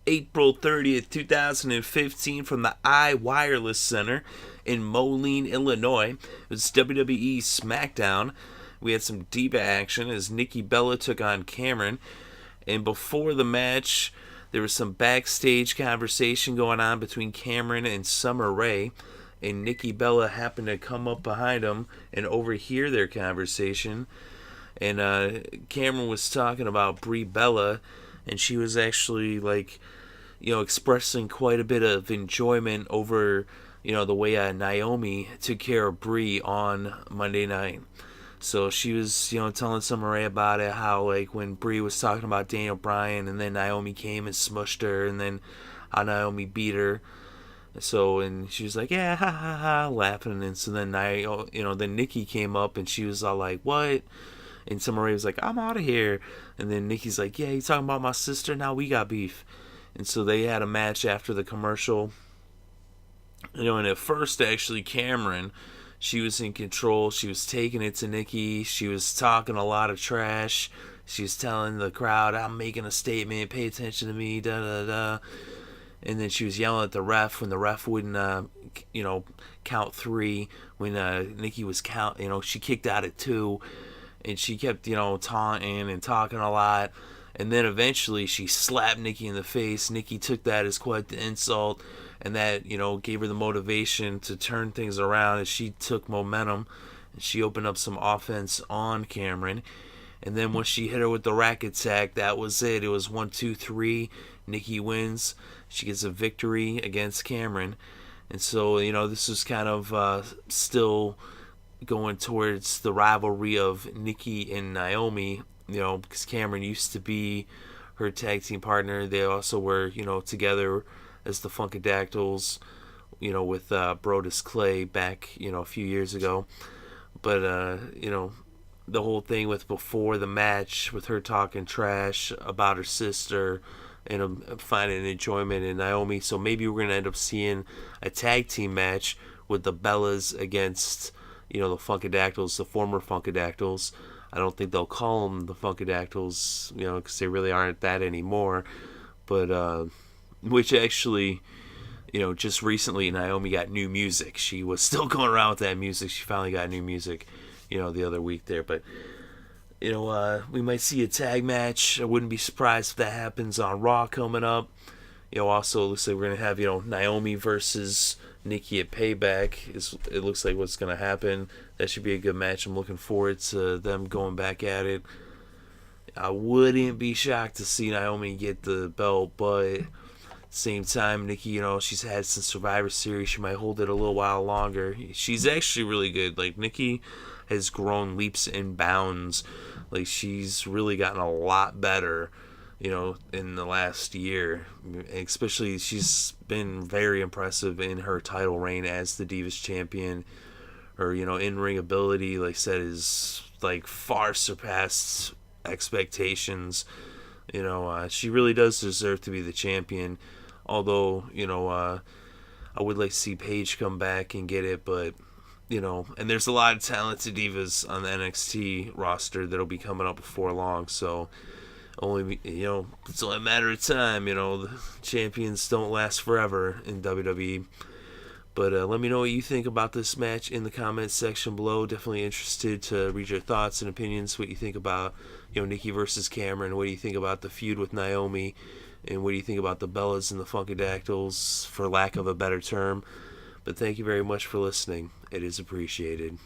April 30th, 2015, from the iWireless Center in Moline, Illinois. It was WWE Smackdown. We had some diva action as Nikki Bella took on Cameron. And before the match, there was some backstage conversation going on between Cameron and Summer Rae. And Nikki Bella happened to come up behind them and overhear their conversation. And Cameron was talking about Brie Bella, and she was actually expressing quite a bit of enjoyment over, the way Naomi took care of Brie on Monday night. So she was, telling Summer Rae about it, how when Brie was talking about Daniel Bryan, and then Naomi came and smushed her, and then how Naomi beat her. So, and she was like, yeah, ha ha ha, laughing. And so then then Nikki came up and she was all like, what? And Summer Rae was like, I'm out of here. And then Nikki's like, yeah, you talking about my sister? Now we got beef. And so they had a match after the commercial. And at first, actually, Cameron, she was in control. She was taking it to Nikki. She was talking a lot of trash. She was telling the crowd, I'm making a statement. Pay attention to me, da-da-da. And then she was yelling at the ref when the ref wouldn't, count three. When Nikki was she kicked out at two. And she kept, taunting and talking a lot. And then eventually she slapped Nikki in the face. Nikki took that as quite the insult. And that, gave her the motivation to turn things around as she took momentum. And she opened up some offense on Cameron. And then when she hit her with the rack attack, that was it. It was 1, 2, 3. Nikki wins. She gets a victory against Cameron. And so, this was kind of still going towards the rivalry of Nikki and Naomi, because Cameron used to be her tag team partner. They also were, together as the Funkadactyls, with Brodus Clay back, a few years ago. But, the whole thing with before the match, with her talking trash about her sister and finding enjoyment in Naomi. So maybe we're going to end up seeing a tag team match with the Bellas against the Funkadactyls, the former Funkadactyls. I don't think they'll call them the Funkadactyls, because they really aren't that anymore. But, which actually, just recently Naomi got new music. She was still going around with that music. She finally got new music, the other week there. But, we might see a tag match. I wouldn't be surprised if that happens on Raw coming up. Also, it looks like we're going to have, Naomi versus Nikki at Payback. It looks like what's going to happen. That should be a good match. I'm looking forward to them going back at it. I wouldn't be shocked to see Naomi get the belt, but at the same time, Nikki, she's had some Survivor Series. She might hold it a little while longer. She's actually really good. Nikki has grown leaps and bounds. She's really gotten a lot better, in the last year. Especially, she's been very impressive in her title reign as the Divas Champion. Her, in-ring ability, like I said, is, far surpassed expectations. She really does deserve to be the champion. Although, I would like to see Paige come back and get it, but, and there's a lot of talented divas on the NXT roster that'll be coming up before long, so it's only a matter of time. The champions don't last forever in WWE. But let me know what you think about this match in the comments section below. Definitely interested to read your thoughts and opinions. What you think about, Nikki versus Cameron. What do you think about the feud with Naomi? And what do you think about the Bellas and the Funkadactyls, for lack of a better term? But thank you very much for listening. It is appreciated.